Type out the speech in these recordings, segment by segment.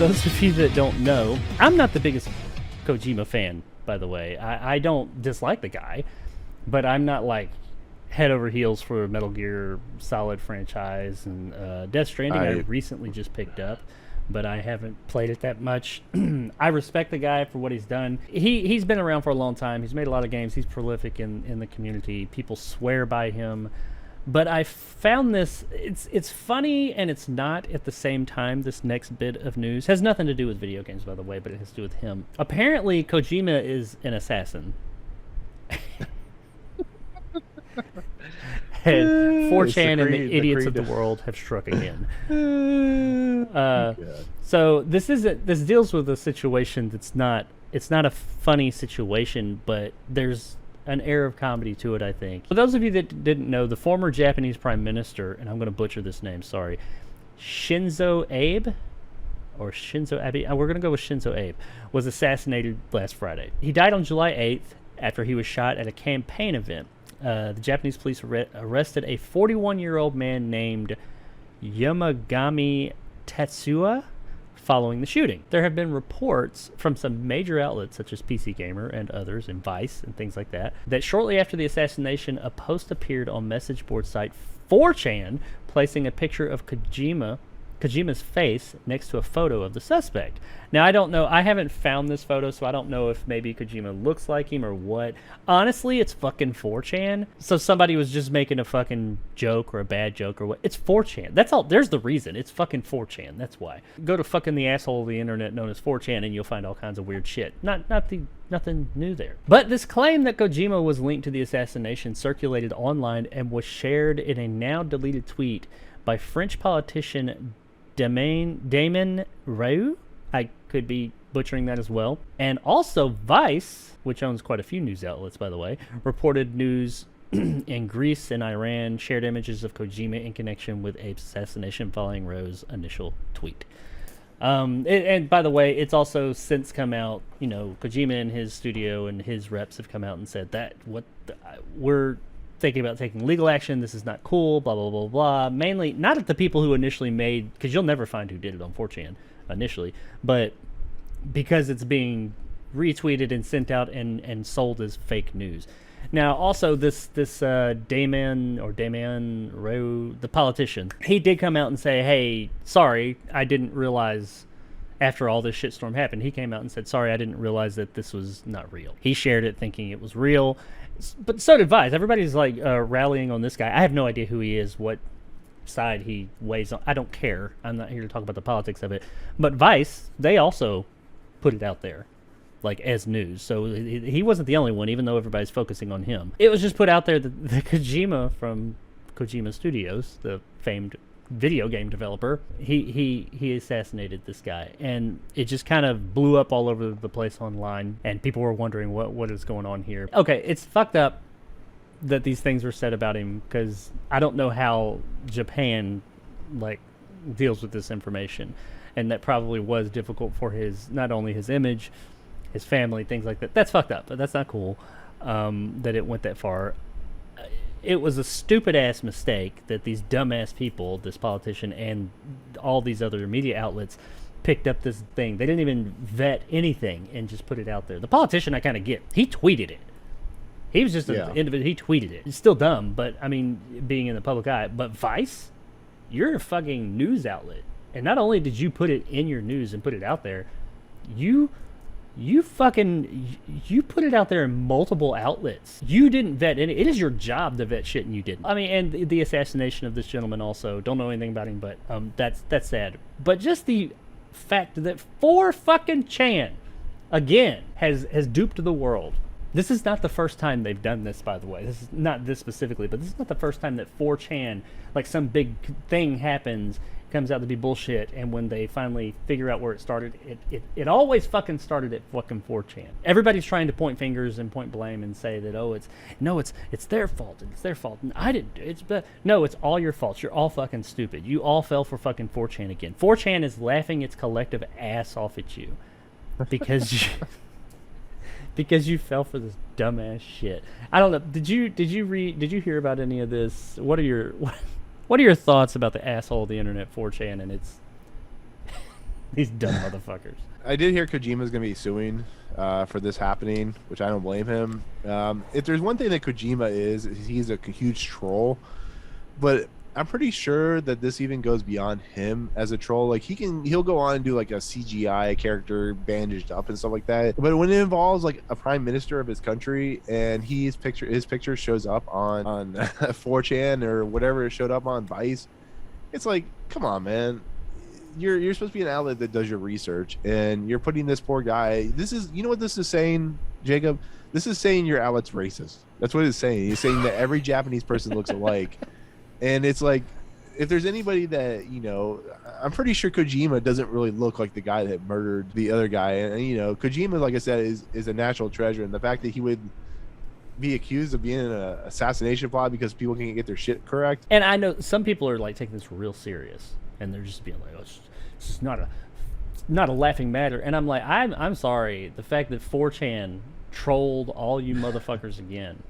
those of you that don't know, I'm not the biggest Kojima fan, by the way. I don't dislike the guy, but I'm not like head over heels for Metal Gear Solid franchise, and Death Stranding I recently just picked up, but I haven't played it that much. I respect the guy for what he's done. He's been around for a long time. He's made a lot of games. He's prolific in the community. People swear by him. But I found this, it's funny and it's not at the same time. This next bit of news has nothing to do with video games, by the way, but it has to do with him. Apparently, Kojima is an assassin. And 4chan and the idiots of the world have struck again. So this deals with a situation it's not a funny situation, but there's an air of comedy to it, I think. For those of you that didn't know, the former Japanese Prime Minister, and I'm going to butcher this name, sorry, Shinzo Abe, or Shinzo Abe, we're going to go with Shinzo Abe, was assassinated last Friday. He died on July 8th after he was shot at a campaign event. The Japanese police arrested a 41-year-old man named Yamagami Tetsuya following the shooting. There have been reports from some major outlets such as PC Gamer and others, and Vice and things like that, that shortly after the assassination, a post appeared on message board site 4chan placing a picture of Kojima's face next to a photo of the suspect. Now, I don't know. I haven't found this photo, so I don't know if maybe Kojima looks like him or what. Honestly, it's fucking 4chan. So somebody was just making a fucking joke or a bad joke or what. It's 4chan. That's all. There's the reason. It's fucking 4chan. That's why. Go to fucking the asshole of the internet known as 4chan and you'll find all kinds of weird shit. Nothing new there. But this claim that Kojima was linked to the assassination circulated online and was shared in a now deleted tweet by French politician Damon Reu. I could be butchering that as well. And also Vice, which owns quite a few news outlets, by the way, reported news in Greece and Iran shared images of Kojima in connection with Abe's assassination following Reu's initial tweet. And by the way, it's also since come out, Kojima and his studio and his reps have come out and said that we're thinking about taking legal action. This is not cool, blah, blah, blah, blah. Mainly, not at the people who initially made, because you'll never find who did it on 4chan initially, but because it's being retweeted and sent out and sold as fake news. Now, also, this Damon Reu, the politician, he did come out and say, hey, sorry, I didn't realize after all this shitstorm happened, he came out and said, sorry, I didn't realize that this was not real. He shared it thinking it was real. But so did Vice. Everybody's like rallying on this guy. I have no idea who he is, what side he weighs on. I don't care. I'm not here to talk about the politics of it. But Vice, they also put it out there, like as news. So he wasn't the only one, even though everybody's focusing on him. It was just put out there that the Kojima from Kojima Studios, the famed video game developer, he assassinated this guy, and it just kind of blew up all over the place online, and people were wondering what is going on here. Okay, it's fucked up that these things were said about him, because I don't know how Japan deals with this information, and that probably was difficult for not only his image, his family, things like that. That's fucked up, but that's not cool that it went that far. It was a stupid-ass mistake that these dumbass people, this politician and all these other media outlets, picked up this thing. They didn't even vet anything and just put it out there. The politician I kind of get. He tweeted it. He was just an individual. He tweeted it. It's still dumb, but, I mean, being in the public eye. But Vice, you're a fucking news outlet. And not only did you put it in your news and put it out there, you put it out there in multiple outlets. You didn't vet any. It is your job to vet shit, and you didn't. I mean, and the assassination of this gentleman also. Don't know anything about him, but that's sad. But just the fact that 4chan again has duped the world. This is not the first time they've done this, by the way. This is not this specifically, but this is not the first time that 4chan, like some big thing happens, comes out to be bullshit, and when they finally figure out where it started, it always fucking started at fucking 4chan. Everybody's trying to point fingers and point blame and say that, it's their fault, and it's their fault, and I didn't do it. No, it's all your fault. You're all fucking stupid. You all fell for fucking 4chan again. 4chan is laughing its collective ass off at you because because you fell for this dumbass shit. I don't know. Did you hear about any of this? What are your thoughts about the asshole of the internet, 4chan, and its These dumb motherfuckers. I did hear Kojima's going to be suing for this happening, which I don't blame him. If there's one thing that Kojima is he's a huge troll. But I'm pretty sure that this even goes beyond him as a troll. Like he'll go on and do like a CGI character bandaged up and stuff like that. But when it involves like a prime minister of his country and his picture shows up on 4chan or whatever it showed up on Vice, it's like, come on, man. You're supposed to be an outlet that does your research, and you're putting this poor guy. You know what this is saying, Jacob? This is saying your outlet's racist. That's what it's saying. He's saying that every Japanese person looks alike. And it's like, if there's anybody that, I'm pretty sure Kojima doesn't really look like the guy that murdered the other guy. And Kojima, like I said, is a national treasure. And the fact that he would be accused of being in an assassination plot because people can't get their shit correct. And I know some people are like taking this real serious, and they're just being like, "Oh, it's not a laughing matter." And I'm like, I'm sorry. The fact that 4chan trolled all you motherfuckers again.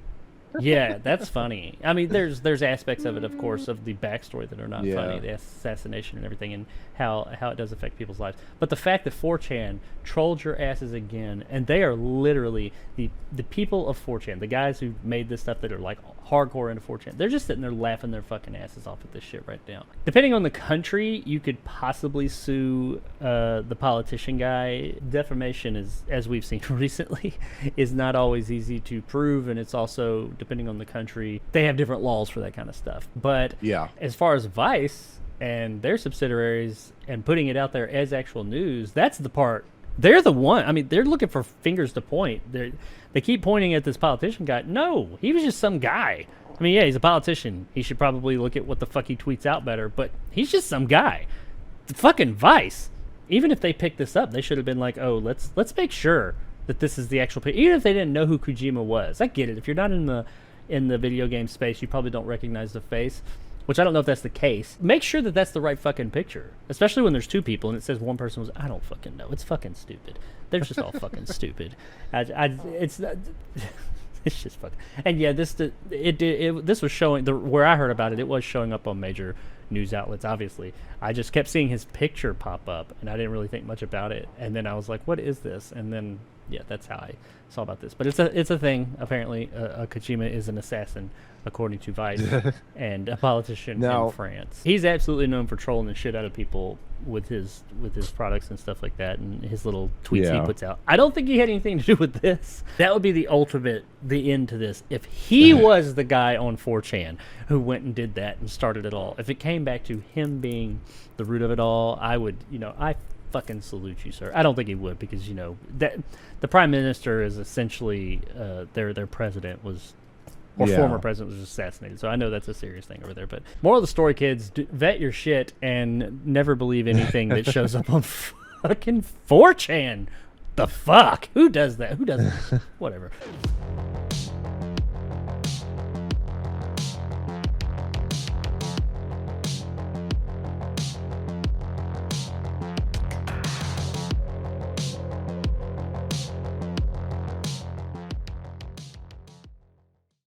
Yeah, that's funny. I mean, there's aspects of it, of course, of the backstory that are not funny, the assassination and everything, and how it does affect people's lives. But the fact that 4chan trolled your asses again, and they are literally the people of 4chan, the guys who made this stuff that are like hardcore into 4chan, they're just sitting there laughing their fucking asses off at this shit right now. Depending on the country, you could possibly sue the politician guy. Defamation is, as we've seen recently, is not always easy to prove, and it's also, depending on the country, they have different laws for that kind of stuff. But as far as Vice and their subsidiaries and putting it out there as actual news, that's the part. They're the one. I mean, they're looking for fingers to point. They keep pointing at this politician guy. No, he was just some guy. I mean, yeah, he's a politician. He should probably look at what the fuck he tweets out better, but he's just some guy. The fucking Vice. Even if they picked this up, they should have been like, oh, let's make sure that this is the actual picture. Even if they didn't know who Kojima was. I get it. If you're not in the video game space, you probably don't recognize the face, which I don't know if that's the case. Make sure that that's the right fucking picture, especially when there's two people and it says one person was. I don't fucking know. It's fucking stupid. They're just all fucking stupid. It's just fucking. And yeah, this was showing where I heard about it. It was showing up on major news outlets. Obviously, I just kept seeing his picture pop up, and I didn't really think much about it. And then I was like, "What is this?" And then that's how I saw about this. But it's a thing. Apparently, Kojima is an assassin, according to Vice, and a politician in France. He's absolutely known for trolling the shit out of people with his products and stuff like that, and his little tweets he puts out. I don't think he had anything to do with this. That would be the end to this. If he was the guy on 4chan who went and did that and started it all, if it came back to him being the root of it all, I would, I fucking salute you, sir. I don't think he would, because that the prime minister is essentially their president was, or former president was assassinated. So I know that's a serious thing over there. But moral of the story, kids, vet your shit and never believe anything that shows up on fucking 4chan. The fuck? Who does that? Who doesn't? Whatever.